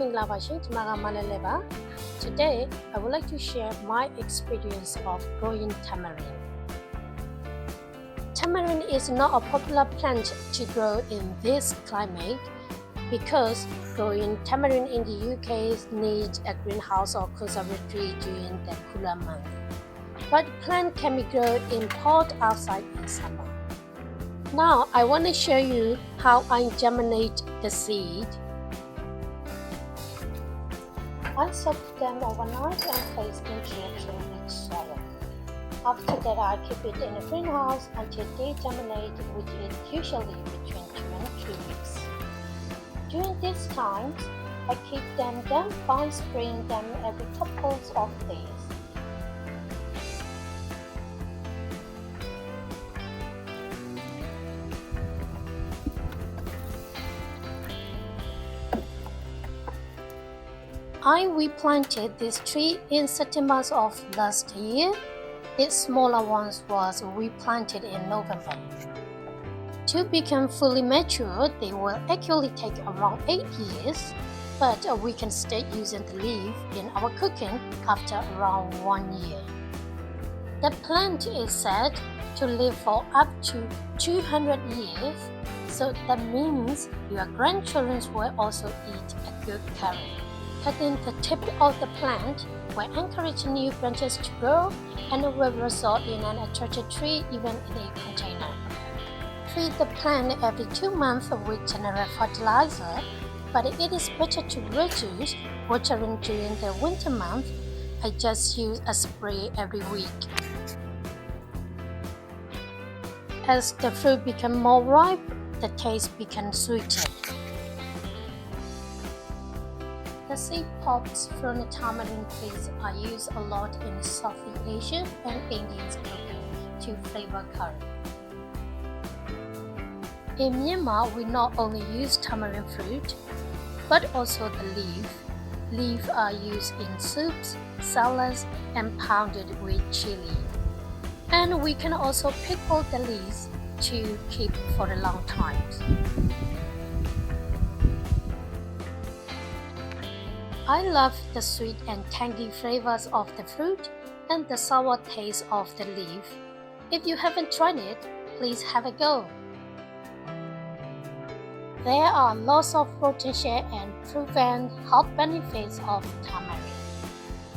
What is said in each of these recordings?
Mingla Bashin, Lae. Today, I would like to share my experience of growing tamarind. Tamarind is not a popular plant to grow in this climate because growing tamarind in the UK needs a greenhouse or conservatory during the cooler months. But the plant can be grown in pot outside in summer. Now, I want to show you how I germinate the seed. I soak them overnight and place into a tray with soil. After that, I keep it in a greenhouse until they germinate, which is usually between 2 and 3 weeks. During these times, I keep them damp by spraying them every couple of days. I replanted this tree in September of last year. Its smaller ones was replanted in November. To become fully mature, they will actually take around 8 years, but we can start using the leaf in our cooking after around 1 year. The plant is said to live for up to 200 years, so that means your grandchildren will also eat a good carrot. Cutting the tip of the plant will encourage new branches to grow and will result in an attractive tree even in a container. Treat the plant every 2 months with general fertilizer, but it is better to reduce watering during the winter months. I just use a spray every week. As the fruit becomes more ripe, the taste becomes sweeter. The seed pods from the tamarind trees are used a lot in Southeast Asia and Indian cooking to flavor curry. In Myanmar, we not only use tamarind fruit, but also the leaf. Leaves are used in soups, salads, and pounded with chili. And we can also pickle the leaves to keep for a long time. I love the sweet and tangy flavors of the fruit and the sour taste of the leaf. If you haven't tried it, please have a go. There are lots of potential and proven health benefits of tamarind.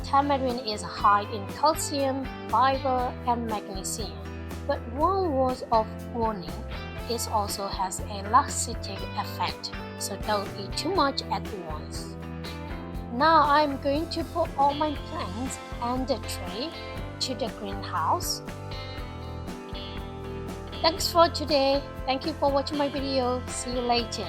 Tamarind is high in calcium, fiber, and magnesium, but one word of warning: it also has a laxative effect, so don't eat too much at once. Now I'm going to put all my plants and the tray to the greenhouse. Thanks for today. Thank you for watching my video. See you later.